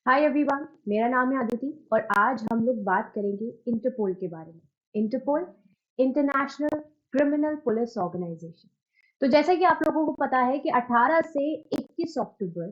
Hi everyone, मेरा नाम है अदिति और आज हम लोग बात करेंगे इंटरपोल के बारे में। Interpol, international criminal police organization. तो जैसा कि आप लोगों को पता है कि 18 से 21 अक्टूबर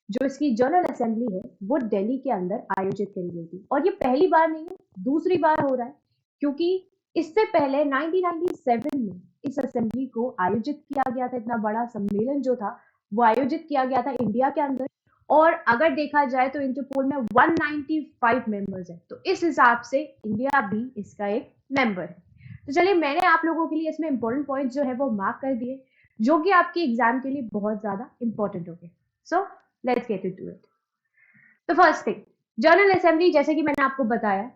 जो इसकी जनरल असेंबली है वो दिल्ली के अंदर आयोजित करी गई थी और ये पहली बार नहीं है, दूसरी बार हो रहा है। क्योंकि इससे पहले 1997 में इस असेंबली को आयोजित किया गया था। इतना बड़ा सम्मेलन जो था वो आयोजित किया गया था इंडिया के अंदर। और अगर देखा जाए तो इंटरपोल में 195 मेंबर्स हैं, तो इस हिसाब से इंडिया भी इसका एक मेंबर है। तो चलिए, मैंने आप लोगों के लिए इसमें इंपॉर्टेंट पॉइंट जो है वो मार्क कर दिए, जो कि आपके एग्जाम के लिए बहुत ज्यादा इंपॉर्टेंट हो गए। So let's get into it. तो फर्स्ट थिंग, जनरल असेंबली जैसे कि मैंने आपको बताया,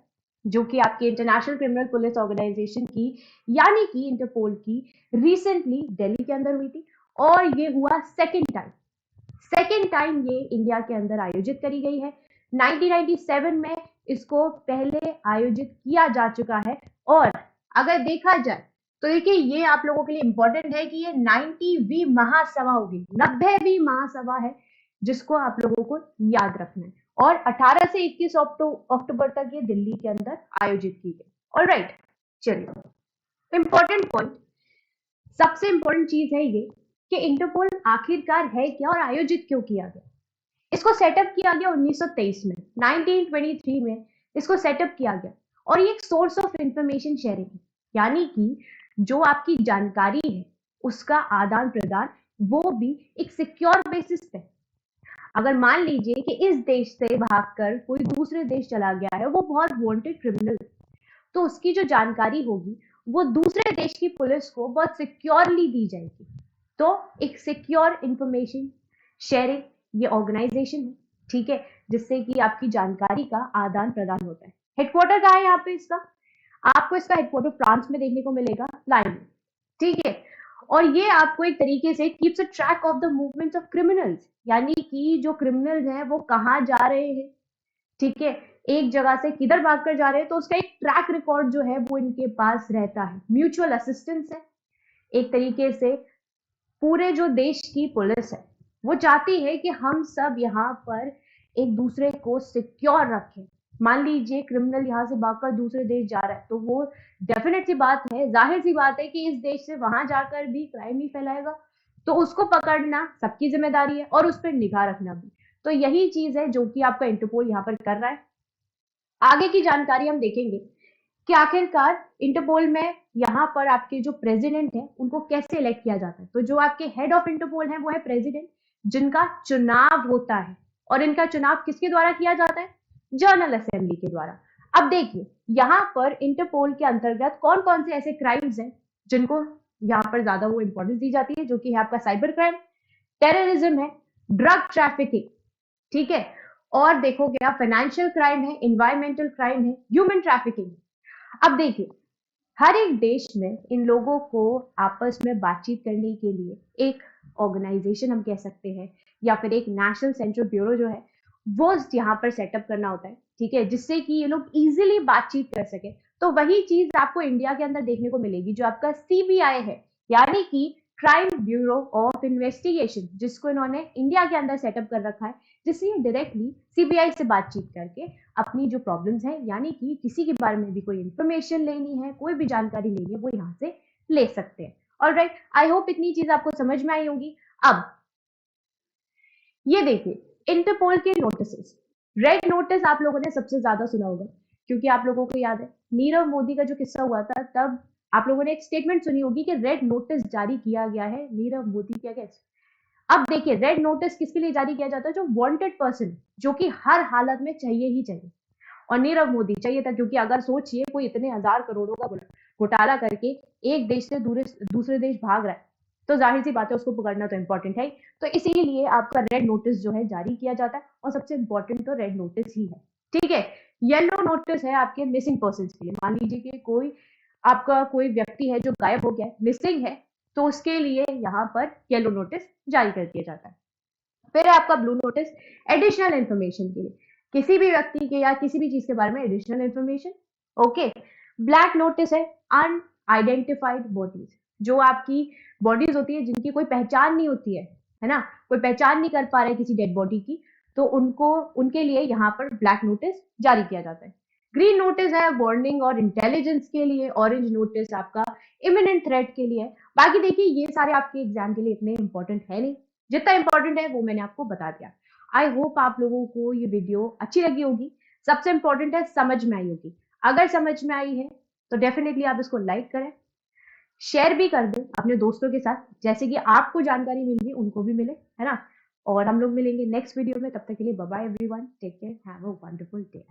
जो कि आपकी इंटरनेशनल क्रिमिनल पुलिस ऑर्गेनाइजेशन की यानी कि इंटरपोल की रिसेंटली दिल्ली के अंदर हुई थी। और ये हुआ सेकेंड टाइम ये इंडिया के अंदर आयोजित करी गई है। 1997 में इसको पहले आयोजित किया जा चुका है। और अगर देखा जाए तो देखिए, ये आप लोगों के लिए इंपॉर्टेंट है कि ये 90वीं महासभा होगी, 90वीं महासभा है, जिसको आप लोगों को याद रखना है। और 18 से 21 अक्टूबर तक ये दिल्ली के अंदर आयोजित की गई। ऑलराइट, चलिए, इंपॉर्टेंट पॉइंट, सबसे इंपॉर्टेंट चीज है ये कि इंटरपोल आखिरकार है क्या और आयोजित क्यों किया गया। इसको सेटअप किया गया 1923 में, 1923 में इसको सेटअप किया गया। और ये एक सोर्स ऑफ इंफॉर्मेशन शेयरिंग है, यानी कि जो आपकी जानकारी है उसका आदान प्रदान, वो भी एक सिक्योर बेसिस पे। अगर मान लीजिए कि इस देश से भागकर कोई दूसरे देश चला गया है, वो बहुत वांटेड क्रिमिनल, तो उसकी जो जानकारी होगी वो दूसरे देश की पुलिस को बहुत सिक्योरली दी जाएगी। तो एक सिक्योर इंफॉर्मेशन शेयरिंग ये ऑर्गेनाइजेशन है, ठीक है, जिससे कि आपकी जानकारी का आदान प्रदान होता है। हेडक्वार्टर कहाँ है यहाँ पे इसका? आपको इसका हेडक्वार्टर फ्रांस में देखने को मिलेगा, लाइन में, ठीक है। और ये आपको एक तरीके से keeps a track of the movements of criminals, यानी कि जो क्रिमिनल्स हैं वो कहाँ जा रहे हैं, ठीक है, एक जगह से किधर भागकर जा रहे हैं, तो उसका एक ट्रैक रिकॉर्ड जो है वो इनके पास रहता है। म्यूचुअल असिस्टेंस है एक तरीके से। पूरे जो देश की पुलिस है वो चाहती है कि हम सब यहाँ पर एक दूसरे को सिक्योर रखें। मान लीजिए क्रिमिनल यहाँ से भागकर दूसरे देश जा रहा है, तो वो डेफिनेट सी बात है, जाहिर सी बात है कि इस देश से वहां जाकर भी क्राइम ही फैलाएगा। तो उसको पकड़ना सबकी जिम्मेदारी है और उस पर निगाह रखना भी। तो यही चीज है जो कि आपका इंटरपोल यहाँ पर कर रहा है। आगे की जानकारी हम देखेंगे कि आखिरकार इंटरपोल में यहाँ पर आपके जो प्रेसिडेंट है उनको कैसे इलेक्ट किया जाता है। तो जो आपके हेड ऑफ इंटरपोल है वो है प्रेसिडेंट, जिनका चुनाव होता है। और इनका चुनाव किसके द्वारा किया जाता है? जनरल असेंबली के द्वारा। अब देखिए, यहाँ पर इंटरपोल के अंतर्गत कौन कौन से ऐसे क्राइम्स हैं जिनको यहाँ पर ज्यादा वो इंपॉर्टेंस दी जाती है, जो कि है आपका साइबर क्राइम, टेररिज्म है, ड्रग ट्रैफिकिंग, ठीक है, और देखोगे आप फाइनेंशियल क्राइम है, इन्वायरमेंटल क्राइम है, ह्यूमन ट्रैफिकिंग। अब देखिए, हर एक देश में इन लोगों को आपस में बातचीत करने के लिए एक ऑर्गेनाइजेशन हम कह सकते हैं, या फिर एक नेशनल सेंट्रल ब्यूरो जो है वो यहाँ पर सेटअप करना होता है, ठीक है, जिससे कि ये लोग इजीली बातचीत कर सके। तो वही चीज आपको इंडिया के अंदर देखने को मिलेगी, जो आपका सीबीआई है, यानी कि क्राइम ब्यूरो ऑफ इन्वेस्टिगेशन, जिसको इन्होंने इंडिया के अंदर सेटअप कर रखा है, जिससे ये डायरेक्टली सीबीआई से बातचीत करके अपनी जो प्रॉब्लम्स हैं, यानी कि किसी के बारे में भी कोई इंफॉर्मेशन लेनी है, कोई भी जानकारी लेनी है, वो यहाँ से ले सकते हैं। ऑलराइट, आई होप इतनी चीज आपको समझ में आई होगी। अब ये देखिए, इंटरपोल के नोटिस, रेड नोटिस आप लोगों ने सबसे ज्यादा सुना होगा, क्योंकि आप लोगों को याद है नीरव मोदी का जो किस्सा हुआ था, तब आप लोगों ने एक स्टेटमेंट सुनी होगी कि रेड नोटिस जारी किया गया है नीरव मोदी के अगेंस्ट। अब देखिए, रेड नोटिस किसके लिए जारी किया जाता है? जो वांटेड पर्सन, जो कि हर हालत में चाहिए ही चाहिए। और नीरव मोदी चाहिए था, क्योंकि अगर सोचिए कोई इतने हजार करोड़ों का घोटाला करके एक देश से दूसरे देश भाग रहा है, तो जाहिर सी बात है उसको पकड़ना तो इंपॉर्टेंट है। तो इसीलिए आपका रेड नोटिस जो है जारी किया जाता है, और सबसे इंपॉर्टेंट तो रेड नोटिस ही है, ठीक है। येलो नोटिस है आपके मिसिंग पर्सन के लिए। मान लीजिए कि कोई आपका कोई व्यक्ति है जो गायब हो गया, मिसिंग है, तो उसके लिए यहाँ पर येलो नोटिस जारी कर दिया जाता है। फिर आपका ब्लू नोटिस, एडिशनल इंफॉर्मेशन के लिए, किसी भी व्यक्ति के या किसी भी चीज के बारे में additional information, okay. Black notice है अनआइडेंटिफाइड बॉडीज, जो आपकी बॉडीज होती है जिनकी कोई पहचान नहीं होती है ना, कोई पहचान नहीं कर पा रहा है किसी डेड बॉडी की, तो उनके लिए यहाँ पर ब्लैक नोटिस जारी किया जाता है। ग्रीन नोटिस है वार्निंग और इंटेलिजेंस के लिए, ऑरेंज नोटिस आपका इमिनेंट थ्रेट के लिए है। बाकी देखिए ये सारे आपके एग्जाम के लिए इतने इंपॉर्टेंट है नहीं, जितना इंपॉर्टेंट है वो मैंने आपको बता दिया। आई होप आप लोगों को ये वीडियो अच्छी लगी होगी। सबसे इंपॉर्टेंट है समझ में आई होगी। अगर समझ में आई है तो डेफिनेटली आप इसको लाइक करें, शेयर भी कर दें अपने दोस्तों के साथ, जैसे कि आपको जानकारी मिल रही उनको भी मिले, है ना। और हम लोग मिलेंगे नेक्स्ट वीडियो में, तब तक के लिए bye bye everyone, take care, have a wonderful day.